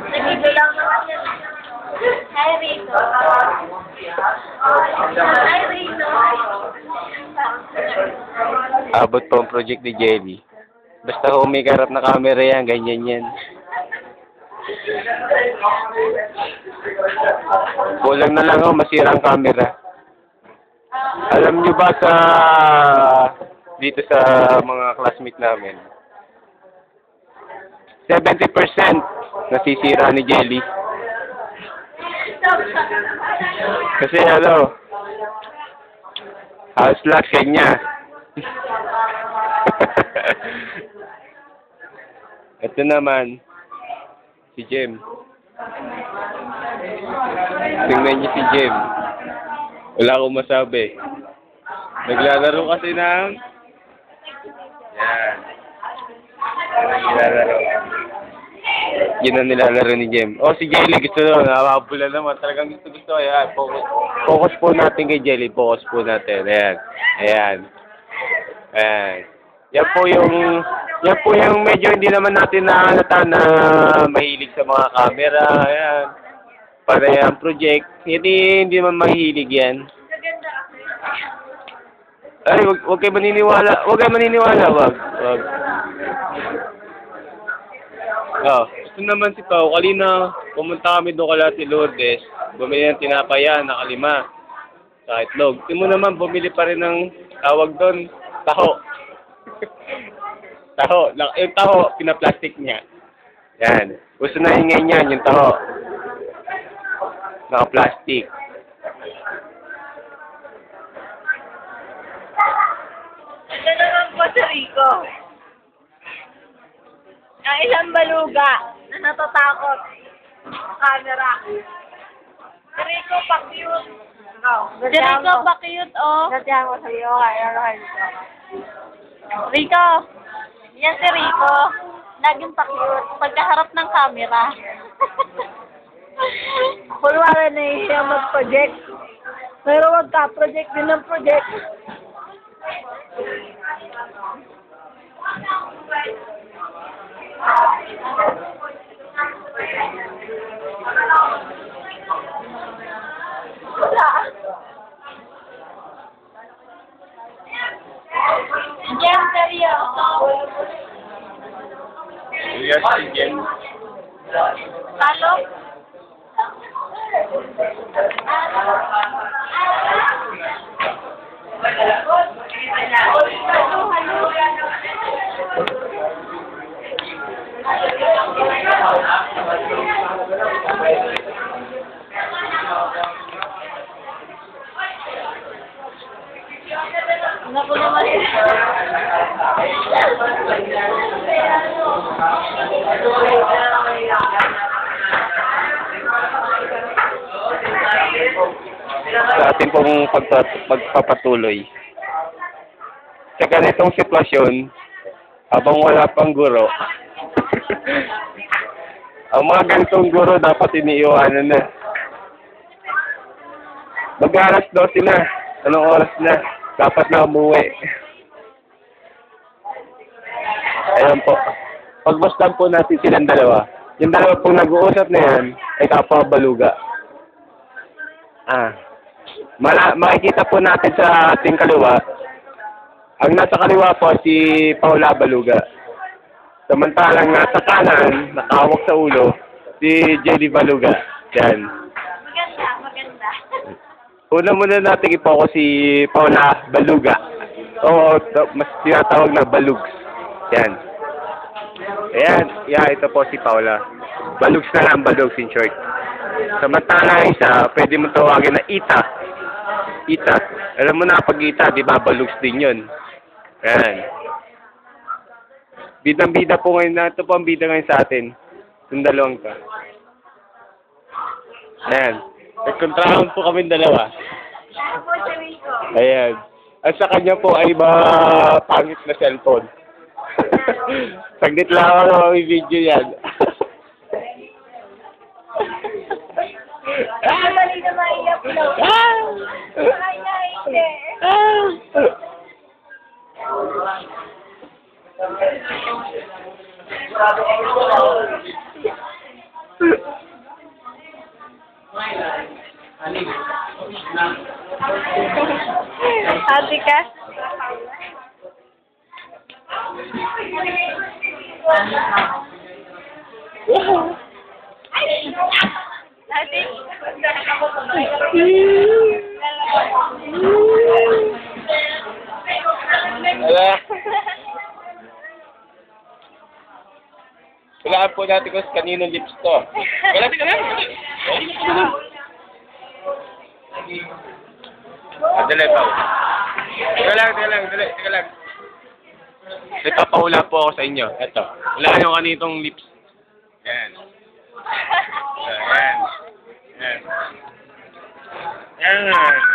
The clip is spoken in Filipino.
Nag-ibig lang naman yan. Hi, Rito. Hi, Rito. Abot po ang project ni Jelly. Basta kung may karap na camera yan, ganyan yan. Kulang na lang ako, masira ang camera. Alam nyo ba dito sa mga classmate namin, 70% nasisira ni Jelly. Kasi house lock kanya. Ito naman, si Jem. Tingnan niyo si Jem. Wala akong masabi. Naglalaro kasi ng... Yan. Naglalaro. Yun ang nilalaro ni Jem. Oh, si Jelly gusto na. Nakakabula naman. Talagang gusto. Ayan. Focus po natin kay Jelly. Focus po natin. Ayan. Ayan. Ayan. Yan po yung medyo hindi naman natin nahalata na mahilig sa mga camera. Ayan. Para yung project, hindi naman mahilig yan. Ay, wag kayo maniniwala. Wag. Oh, gusto naman si Pao. Kanina, pumunta kami doon kala si Lourdes. Bumili ng tinapaya, nakalima. Sa itlog. Hindi mo naman, bumili pa rin ng tawag doon, taho. Taho. Yung taho, pinaplastic niya. Yan. Gusto na hingay niyan, yung taho. Naka-plastic. Ito naman po sa Rico. Ang isang baluga na natatakot sa camera. Si Rico, pa-cute. Si Rico, pa-cute, oh. Gatihan mo sa iyo, Rico, yan si Rico. Laging pa-cute. Pagkaharap ng camera. Kulwara na siya mag-project. Pero wag ka, project din ng project. Wala. Jem, seryoso. Yes, si Jem. Talo? Naku naman. Sa ating pong pagpapatuloy. Sa ganitong sitwasyon, habang wala pang guro, ang mga ganitong guro dapat iniiwanan na. Mag-alas 12 na. Anong oras na? Dapat na umuwi. Ayan po. Pagmasdan po natin silang dalawa. Yung dalawa pong nag-uusap na yan, ay kapwa baluga. Makikita po natin sa ating kaliwa. Ang nasa kaliwa po si Paula Baluga. Samantalang nasa kanan, nakahawak sa ulo, si Jelly Baluga. Yan. Maganda. Una muna natin i-focus si Paula Baluga. O mas tinatawag na Balugs. Yan. Ayan. Yeah, ito po si Paula. Balugs na lang, Balugs in short. Samantalang isa, pwede mo tawagin na Ita. Ita. Alam mo na, pag Ita, di ba, Balugs din yun. Ayan. Bidang-bida po ngayon. Ito po ang bida ngayon sa atin. Yung dalawang ka. Ayan. Nagkontrahan po kami dalawa. Ayan. At sa kanya po ay pangit na cellphone. Saglit lang ako na may video yan. Madali na maiyak daw. Kaya hindi. Ate ka? Ate? Wala. Kailangan po natin kung kaninong lips to. Wala, tika lang. Dali pa. Tika lang. Nagpapahula po ako sa inyo. Eto. Wala yung kanitong lips. Yan. Yan. Yan.